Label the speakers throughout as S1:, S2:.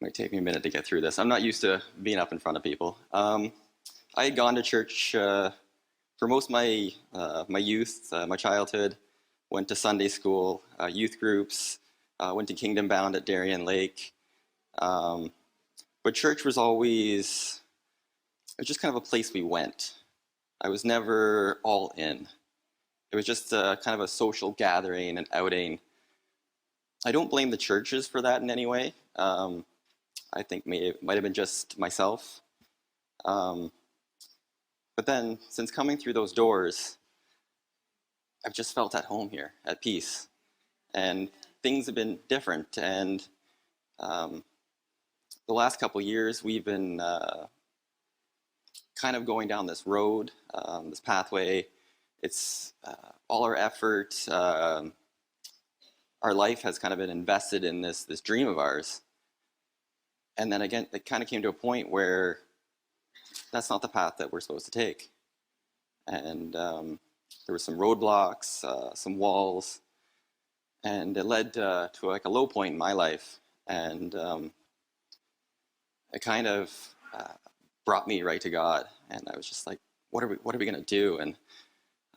S1: Might take me a minute to get through this. I'm not used to being up in front of people. I had gone to church for most of my youth, my childhood. Went to Sunday school, youth groups, went to Kingdom Bound at Darien Lake. But church was always, it was just kind of a place we went. I was never all in. It was just kind of a social gathering and outing. I don't blame the churches for that in any way. I think it might have been just myself. But then, since coming through those doors, I've just felt at home here, at peace. And things have been different. And the last couple of years, we've been kind of going down this road, this pathway. It's all our effort, our life has kind of been invested in this dream of ours. And then again, it kind of came to a point where that's not the path that we're supposed to take. And there were some roadblocks, some walls, and it led to like a low point in my life. And it kind of brought me right to God. And I was just like, what are we gonna do? And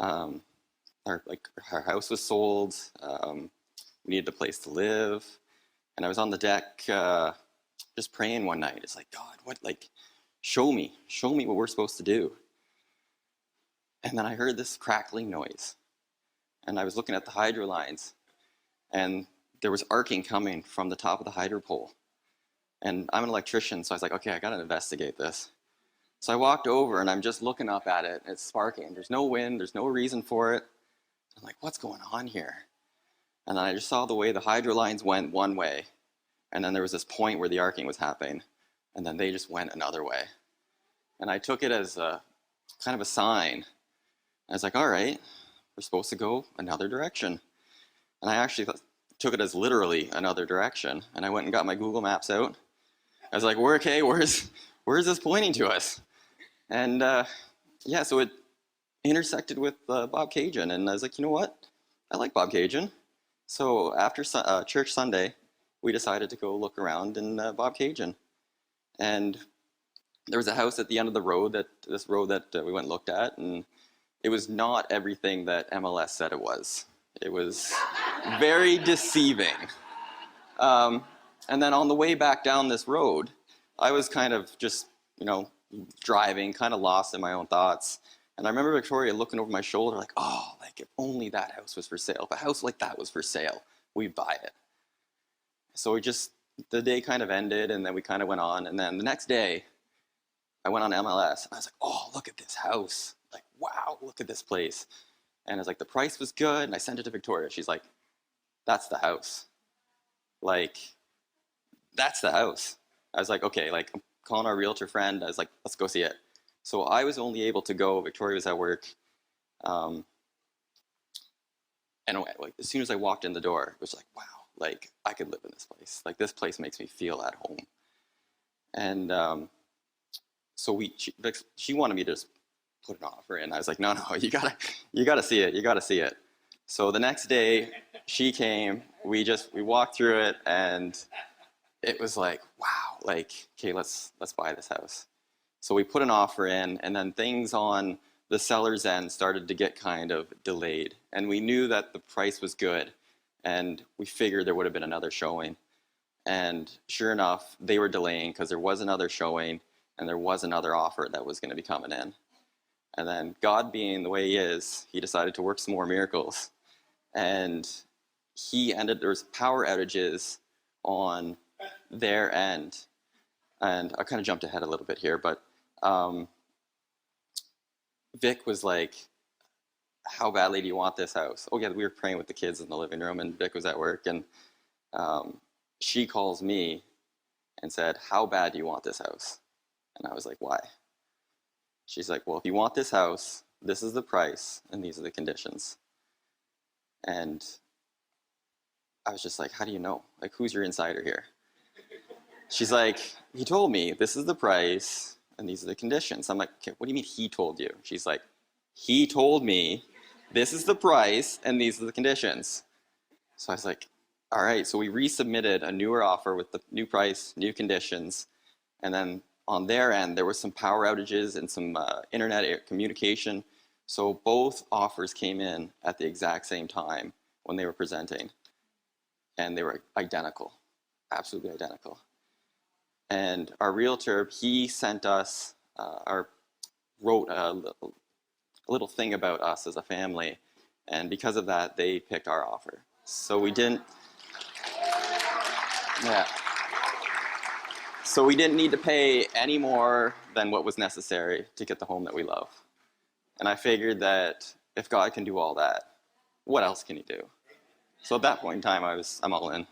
S1: our house was sold. We needed a place to live. And I was on the deck just praying one night. It's like, God, show me what we're supposed to do. And then I heard this crackling noise. And I was looking at the hydro lines, and there was arcing coming from the top of the hydro pole. And I'm an electrician, so I was like, okay, I gotta investigate this. So I walked over, and I'm just looking up at it, and it's sparking. There's no wind, there's no reason for it. I'm like, what's going on here? And then I just saw the way the hydro lines went one way, and then there was this point where the arcing was happening, and then they just went another way. And I took it as a kind of a sign. I was like, all right, we're supposed to go another direction. And I actually took it as literally another direction. And I went and got my Google Maps out. I was like, where's this pointing to us? And yeah, so it intersected with Bob Cajun. And I was like, you know what? I like Bob Cajun. So after church Sunday, we decided to go look around in Bob Cajun. And there was a house at the end of the road, this road that we went and looked at, and it was not everything that MLS said it was. It was very deceiving. And then on the way back down this road, I was kind of just, driving, kind of lost in my own thoughts. And I remember Victoria looking over my shoulder like, oh, like if only that house was for sale. If a house like that was for sale, we'd buy it. So the day kind of ended, and then we kind of went on. And then the next day, I went on MLS, and I was like, oh, look at this house. Like, wow, look at this place. And I was like, the price was good, and I sent it to Victoria. She's like, that's the house. Like, that's the house. I was like, okay, like, I'm calling our realtor friend. I was like, let's go see it. So I was only able to go, Victoria was at work. And like, as soon as I walked in the door, it was like, wow, like, I could live in this place. Like, this place makes me feel at home. And so she wanted me to just put an offer in. I was like, no, you gotta see it. You gotta see it. So the next day she came, we walked through it, and it was like, wow, like, okay, let's buy this house. So we put an offer in, and then things on the seller's end started to get kind of delayed. And we knew that the price was good, and we figured there would have been another showing. And sure enough, they were delaying because there was another showing, and there was another offer that was going to be coming in. And then God, being the way he is, he decided to work some more miracles. And there was power outages on their end. And I kind of jumped ahead a little bit here, but Vic was like, how badly do you want this house? Oh yeah, we were praying with the kids in the living room, and Vic was at work, and she calls me and said, how bad do you want this house? And I was like, why? She's like, well, if you want this house, this is the price, and these are the conditions. And I was just like, how do you know? Like, who's your insider here? She's like, he told me, this is the price, and these are the conditions. I'm like, okay, what do you mean he told you? She's like, he told me, this is the price, and these are the conditions. So I was like, All right, so we resubmitted a newer offer with the new price, new conditions, and then on their end, there were some power outages and some internet communication. So both offers came in at the exact same time when they were presenting, and they were identical, absolutely identical. And our realtor, he sent us, wrote a little thing about us as a family, and because of that, they picked our offer. So we didn't, yeah. So we didn't need to pay any more than what was necessary to get the home that we love. And I figured that if God can do all that, what else can he do? So at that point in time, I'm all in.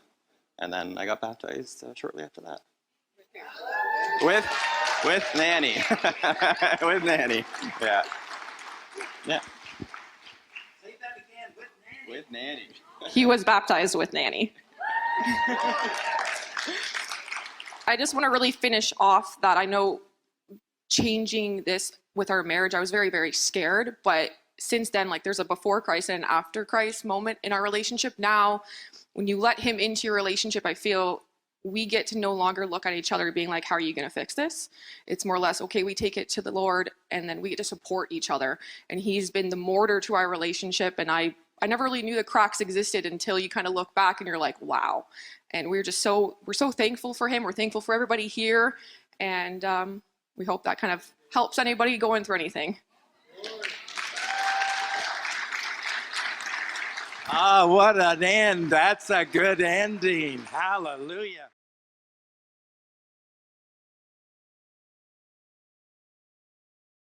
S1: And then I got baptized shortly after that. With Nanny. With Nanny. Yeah. Yeah.
S2: Say that again, with Nanny.
S1: With Nanny.
S3: He was baptized with Nanny. I just want to really finish off that I know changing this with our marriage, I was very, very scared. But since then, like there's a before Christ and an after Christ moment in our relationship. Now, when you let him into your relationship, I feel we get to no longer look at each other being like, how are you going to fix this? It's more or less, okay, we take it to the Lord and then we get to support each other. And he's been the mortar to our relationship. And I never really knew the cracks existed until you kind of look back and you're like, wow. And we're so thankful for him. We're thankful for everybody here. And we hope that kind of helps anybody going through anything.
S2: Ah, what an end. That's a good ending. Hallelujah.